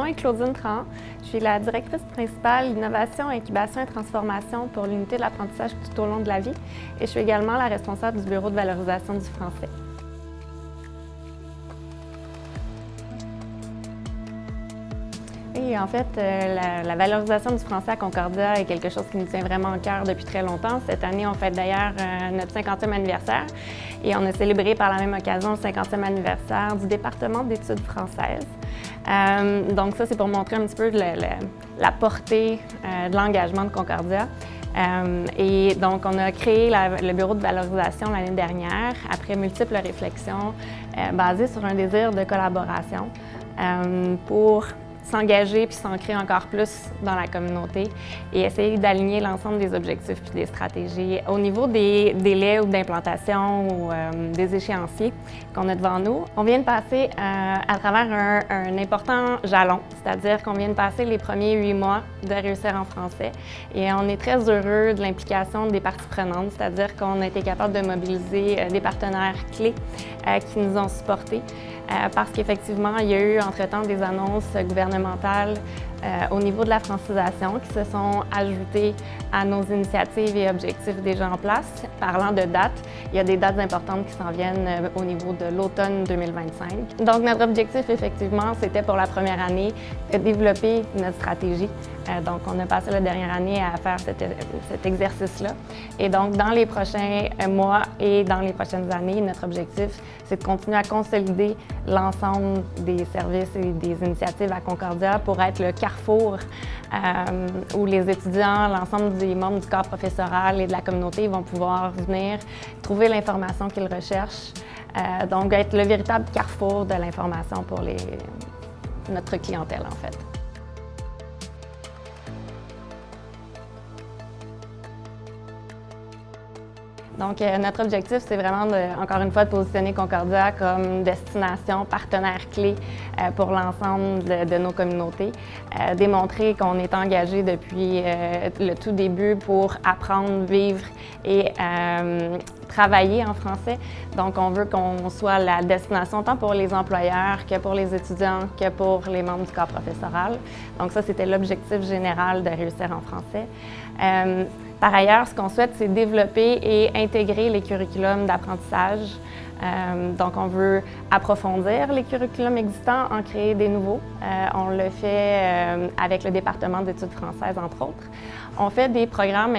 est Claudine Trahan. Je suis la directrice principale Innovation, Incubation et Transformation pour l'unité de l'apprentissage tout au long de la vie et je suis également la responsable du bureau de valorisation du français. Et en fait, la valorisation du français à Concordia est quelque chose qui nous tient vraiment au cœur depuis très longtemps. Cette année, on fête d'ailleurs notre 50e anniversaire et on a célébré par la même occasion le 50e anniversaire du département d'études françaises. Donc ça, c'est pour montrer un petit peu la portée de l'engagement de Concordia. Et donc, on a créé le bureau de valorisation l'année dernière après multiples réflexions basées sur un désir de collaboration pour s'engager puis s'ancrer encore plus dans la communauté et essayer d'aligner l'ensemble des objectifs puis des stratégies. Au niveau des délais ou d'implantation ou des échéanciers qu'on a devant nous, on vient de passer à travers un important jalon, c'est-à-dire qu'on vient de passer les premiers 8 mois de Réussir en français et on est très heureux de l'implication des parties prenantes, c'est-à-dire qu'on a été capable de mobiliser des partenaires clés qui nous ont supportés parce qu'effectivement, il y a eu entre-temps des annonces gouvernementales au niveau de la francisation qui se sont ajoutées à nos initiatives et objectifs déjà en place. Parlant de dates, il y a des dates importantes qui s'en viennent au niveau de l'automne 2025. Donc notre objectif, effectivement, c'était pour la première année de développer notre stratégie. Donc on a passé la dernière année à faire cet exercice-là. Et donc dans les prochains mois et dans les prochaines années, notre objectif, c'est de continuer à consolider l'ensemble des services et des initiatives à Concordia pour être le carrefour où les étudiants, l'ensemble des membres du corps professoral et de la communauté vont pouvoir venir trouver l'information qu'ils recherchent. Donc être le véritable carrefour de l'information pour notre clientèle en fait. Donc, notre objectif, c'est vraiment, encore une fois, de positionner Concordia comme destination partenaire clé pour l'ensemble de nos communautés. Démontrer qu'on est engagé depuis le tout début pour apprendre, vivre et travailler en français. Donc, on veut qu'on soit la destination tant pour les employeurs que pour les étudiants que pour les membres du corps professoral. Donc, ça, c'était l'objectif général de Réussir en français. Par ailleurs, ce qu'on souhaite, c'est développer et intégrer les curriculums d'apprentissage. Donc, on veut approfondir les curriculums existants, en créer des nouveaux. On le fait avec le département d'études françaises, entre autres. On fait des programmes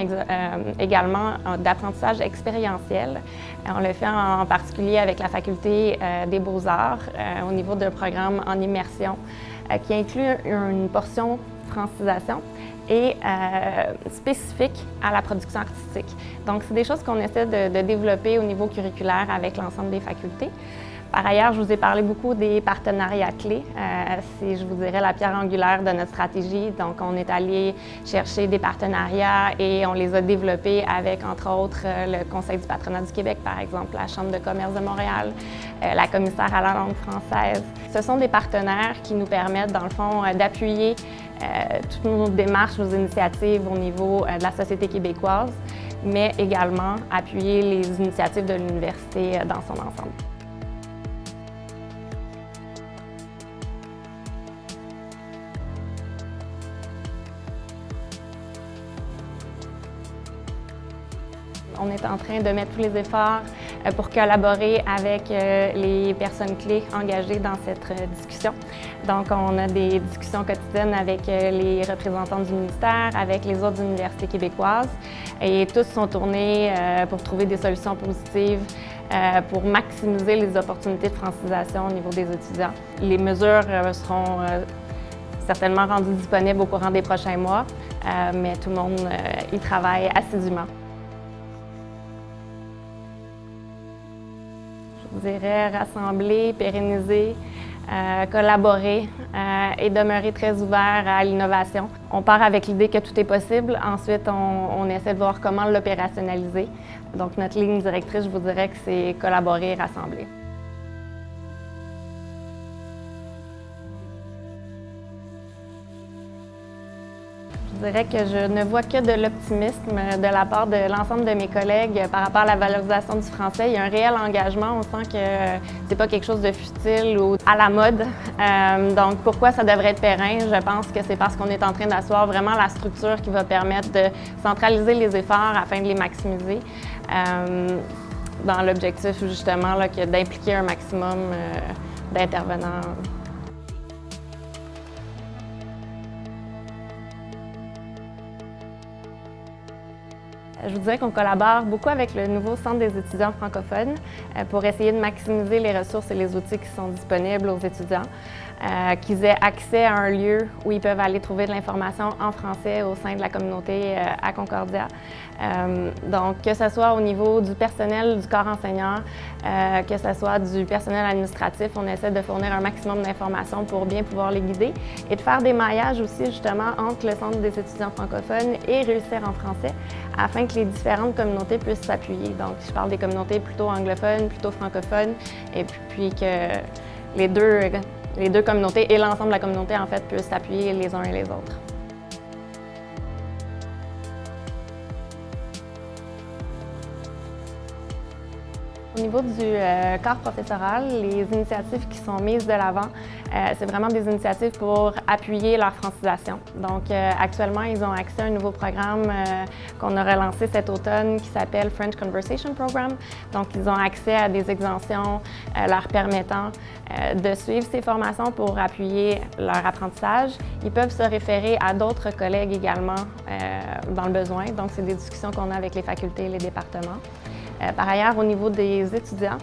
également d'apprentissage expérientiel. On le fait en particulier avec la faculté des beaux-arts au niveau d'un programme en immersion qui inclut une portion francisation et spécifique à la production artistique. Donc, c'est des choses qu'on essaie de développer au niveau curriculaire avec l'ensemble des facultés. Par ailleurs, je vous ai parlé beaucoup des partenariats clés. C'est, je vous dirais, la pierre angulaire de notre stratégie. Donc, on est allé chercher des partenariats et on les a développés avec, entre autres, le Conseil du patronat du Québec, par exemple, la Chambre de commerce de Montréal, la commissaire à la langue française. Ce sont des partenaires qui nous permettent, dans le fond, d'appuyer toutes nos démarches, nos initiatives au niveau de la société québécoise, mais également appuyer les initiatives de l'université dans son ensemble. On est en train de mettre tous les efforts pour collaborer avec les personnes clés engagées dans cette discussion. Donc, on a des discussions quotidiennes avec les représentants du ministère, avec les autres universités québécoises et tous sont tournés pour trouver des solutions positives pour maximiser les opportunités de francisation au niveau des étudiants. Les mesures seront certainement rendues disponibles au courant des prochains mois, mais tout le monde y travaille assidûment. Je dirais rassembler, pérenniser, collaborer et demeurer très ouvert à l'innovation. On part avec l'idée que tout est possible. Ensuite, on essaie de voir comment l'opérationnaliser. Donc, notre ligne directrice, je vous dirais que c'est collaborer et rassembler. Je Je dirais que je ne vois que de l'optimisme de la part de l'ensemble de mes collègues par rapport à la valorisation du français. Il y a un réel engagement. On sent que c'est pas quelque chose de futile ou à la mode. Donc, pourquoi ça devrait être périn? Je pense que c'est parce qu'on est en train d'asseoir vraiment la structure qui va permettre de centraliser les efforts afin de les maximiser. Dans l'objectif, justement, d'impliquer un maximum d'intervenants. Je vous dirais qu'on collabore beaucoup avec le nouveau Centre des étudiants francophones pour essayer de maximiser les ressources et les outils qui sont disponibles aux étudiants, qu'ils aient accès à un lieu où ils peuvent aller trouver de l'information en français au sein de la communauté à Concordia. Donc, que ce soit au niveau du personnel du corps enseignant, que ce soit du personnel administratif, on essaie de fournir un maximum d'informations pour bien pouvoir les guider et de faire des maillages aussi justement entre le Centre des étudiants francophones et Réussir en français afin que les différentes communautés puissent s'appuyer. Donc, je parle des communautés plutôt anglophones, plutôt francophones, et puis que les deux communautés et l'ensemble de la communauté, en fait, puissent s'appuyer les uns et les autres. Au niveau du corps professoral, les initiatives qui sont mises de l'avant, c'est vraiment des initiatives pour appuyer leur francisation. Donc, actuellement, ils ont accès à un nouveau programme qu'on a relancé cet automne qui s'appelle French Conversation Program. Donc, ils ont accès à des exemptions leur permettant de suivre ces formations pour appuyer leur apprentissage. Ils peuvent se référer à d'autres collègues également dans le besoin. Donc, c'est des discussions qu'on a avec les facultés et les départements. Par ailleurs, au niveau des étudiants,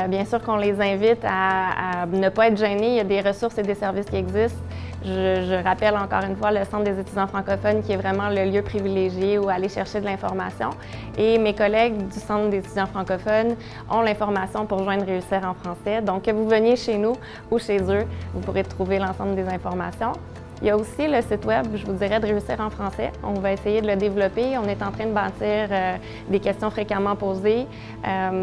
bien sûr qu'on les invite à ne pas être gênés. Il y a des ressources et des services qui existent. Je rappelle encore une fois le Centre des étudiants francophones qui est vraiment le lieu privilégié où aller chercher de l'information. Et mes collègues du Centre des étudiants francophones ont l'information pour joindre Réussir en français. Donc, que vous veniez chez nous ou chez eux, vous pourrez trouver l'ensemble des informations. Il y a aussi le site web, je vous dirais, de Réussir en français. On va essayer de le développer. On est en train de bâtir des questions fréquemment posées.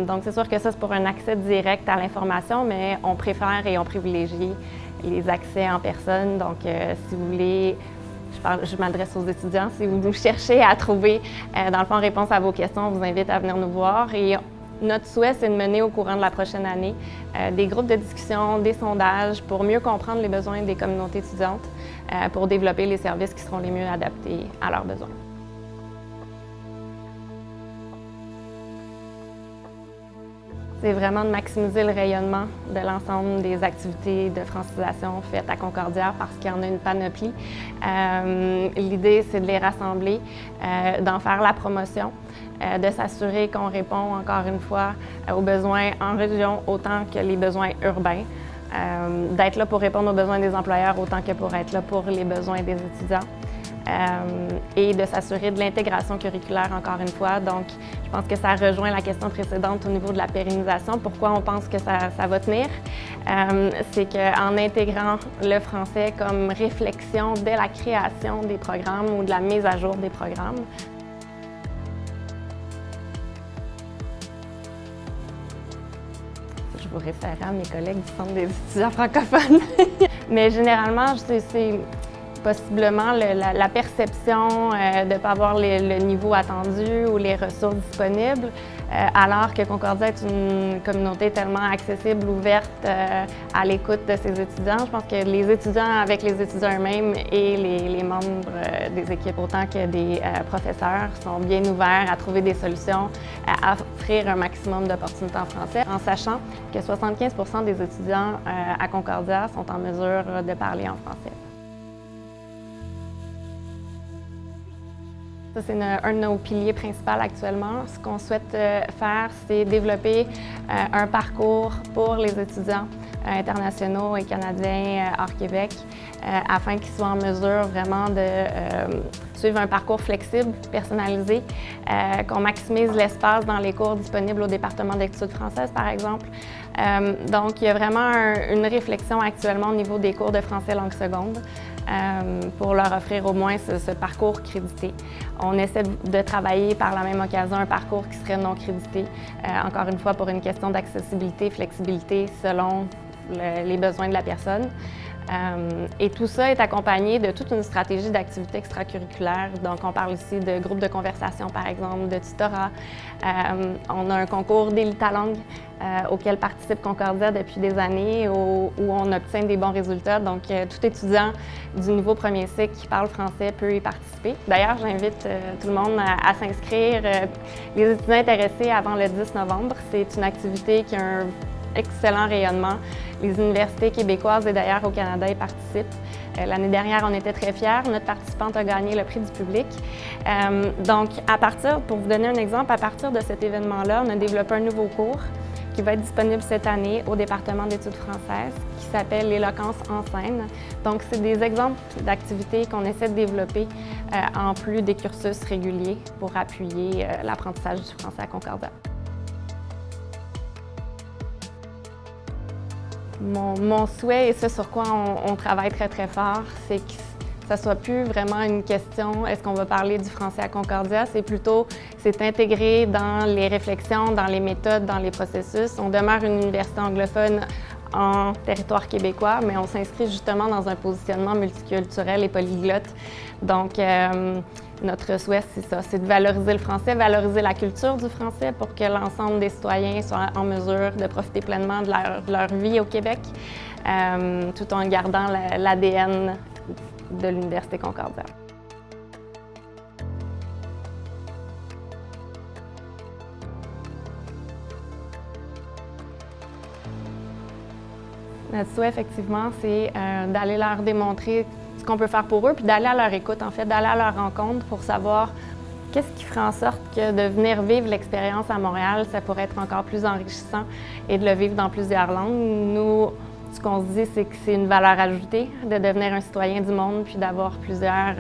Donc, c'est sûr que ça, c'est pour un accès direct à l'information, mais on préfère et on privilégie les accès en personne. Donc, si vous voulez, je m'adresse aux étudiants, si vous cherchez à trouver, dans le fond, réponse à vos questions, on vous invite à venir nous voir. Et notre souhait, c'est de mener au courant de la prochaine année des groupes de discussion, des sondages pour mieux comprendre les besoins des communautés étudiantes, pour développer les services qui seront les mieux adaptés à leurs besoins. C'est vraiment de maximiser le rayonnement de l'ensemble des activités de francisation faites à Concordia parce qu'il y en a une panoplie. L'idée, c'est de les rassembler, d'en faire la promotion, de s'assurer qu'on répond encore une fois aux besoins en région autant que les besoins urbains, d'être là pour répondre aux besoins des employeurs autant que pour être là pour les besoins des étudiants. Et de s'assurer de l'intégration curriculaire, encore une fois. Donc, je pense que ça rejoint la question précédente au niveau de la pérennisation. Pourquoi on pense que ça va tenir? C'est qu'en intégrant le français comme réflexion dès la création des programmes ou de la mise à jour des programmes, je vous réfère à mes collègues du Centre des étudiants francophones. Mais généralement, c'est possiblement la perception de ne pas avoir le niveau attendu ou les ressources disponibles, alors que Concordia est une communauté tellement accessible, ouverte, à l'écoute de ses étudiants. Je pense que les étudiants avec les étudiants eux-mêmes et les membres des équipes, autant que des professeurs, sont bien ouverts à trouver des solutions, à offrir un maximum d'opportunités en français, en sachant que 75% des étudiants à Concordia sont en mesure de parler en français. Ça, c'est un de nos piliers principaux actuellement. Ce qu'on souhaite faire, c'est développer un parcours pour les étudiants internationaux et canadiens hors Québec afin qu'ils soient en mesure vraiment de suivre un parcours flexible, personnalisé, qu'on maximise l'espace dans les cours disponibles au département d'études françaises, par exemple. Donc, il y a vraiment une réflexion actuellement au niveau des cours de français langue seconde pour leur offrir au moins ce parcours crédité. On essaie de travailler par la même occasion un parcours qui serait non crédité, encore une fois pour une question d'accessibilité, flexibilité selon les besoins de la personne. Et tout ça est accompagné de toute une stratégie d'activités extracurriculaires. Donc, on parle ici de groupes de conversation, par exemple, de tutorat. On a un concours d'élite à langue auquel participe Concordia depuis des années, où on obtient des bons résultats. Donc, tout étudiant du niveau premier cycle qui parle français peut y participer. D'ailleurs, j'invite tout le monde à s'inscrire. Les étudiants intéressés avant le 10 novembre, c'est une activité qui a un excellent rayonnement. Les universités québécoises et d'ailleurs au Canada y participent. L'année dernière, on était très fiers. Notre participante a gagné le prix du public. Donc, pour vous donner un exemple, à partir de cet événement-là, on a développé un nouveau cours qui va être disponible cette année au département d'études françaises, qui s'appelle l'éloquence en scène. Donc, c'est des exemples d'activités qu'on essaie de développer en plus des cursus réguliers pour appuyer l'apprentissage du français à Concordia. Mon souhait, et ce sur quoi on travaille très, très fort, c'est que ça ne soit plus vraiment une question « est-ce qu'on va parler du français à Concordia ?» C'est intégré dans les réflexions, dans les méthodes, dans les processus. On demeure une université anglophone en territoire québécois, mais on s'inscrit justement dans un positionnement multiculturel et polyglotte. Donc, notre souhait, c'est ça, c'est de valoriser le français, valoriser la culture du français pour que l'ensemble des citoyens soient en mesure de profiter pleinement de leur vie au Québec, tout en gardant l'ADN de l'Université Concordia. Notre souhait, effectivement, c'est d'aller leur démontrer ce qu'on peut faire pour eux, puis d'aller à leur écoute, en fait, d'aller à leur rencontre pour savoir qu'est-ce qui ferait en sorte que de venir vivre l'expérience à Montréal, ça pourrait être encore plus enrichissant et de le vivre dans plusieurs langues. Nous, ce qu'on se dit, c'est que c'est une valeur ajoutée de devenir un citoyen du monde puis d'avoir plusieurs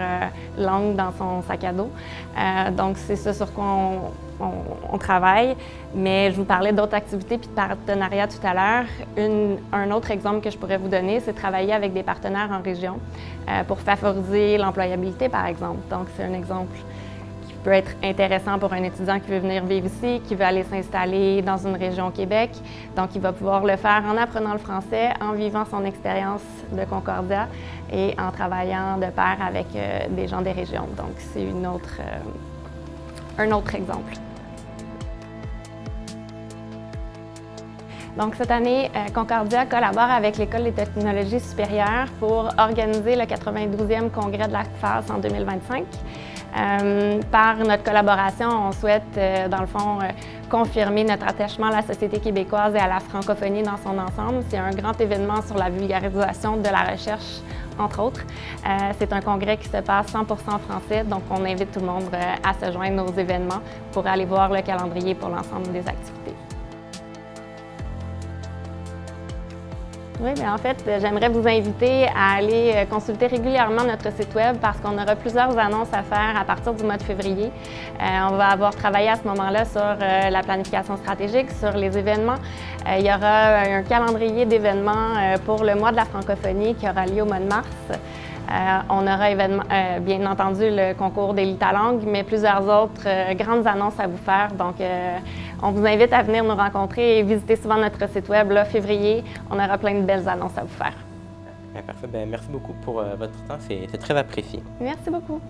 langues dans son sac à dos. Donc, c'est ça sur quoi on travaille. Mais je vous parlais d'autres activités puis de partenariats tout à l'heure. Un autre exemple que je pourrais vous donner, c'est travailler avec des partenaires en région pour favoriser l'employabilité, par exemple. Donc, c'est un exemple qui peut être intéressant pour un étudiant qui veut venir vivre ici, qui veut aller s'installer dans une région au Québec. Donc, il va pouvoir le faire en apprenant le français, en vivant son expérience de Concordia et en travaillant de pair avec des gens des régions. Donc, c'est un autre exemple. Donc, cette année, Concordia collabore avec l'École des technologies supérieures pour organiser le 92e congrès de la FAS en 2025. Par notre collaboration, on souhaite, dans le fond, confirmer notre attachement à la société québécoise et à la francophonie dans son ensemble. C'est un grand événement sur la vulgarisation de la recherche, entre autres. C'est un congrès qui se passe 100% en français, donc on invite tout le monde à se joindre aux événements pour aller voir le calendrier pour l'ensemble des activités. Oui, bien en fait, j'aimerais vous inviter à aller consulter régulièrement notre site web parce qu'on aura plusieurs annonces à faire à partir du mois de février. On va avoir travaillé à ce moment-là sur la planification stratégique, sur les événements. Il y aura un calendrier d'événements pour le mois de la francophonie qui aura lieu au mois de mars. On aura bien entendu le concours d'élite à langue, mais plusieurs autres grandes annonces à vous faire. Donc, on vous invite à venir nous rencontrer et visiter souvent notre site web. Là, février, on aura plein de belles annonces à vous faire. Bien, parfait. Bien, merci beaucoup pour votre temps. C'est très apprécié. Merci beaucoup.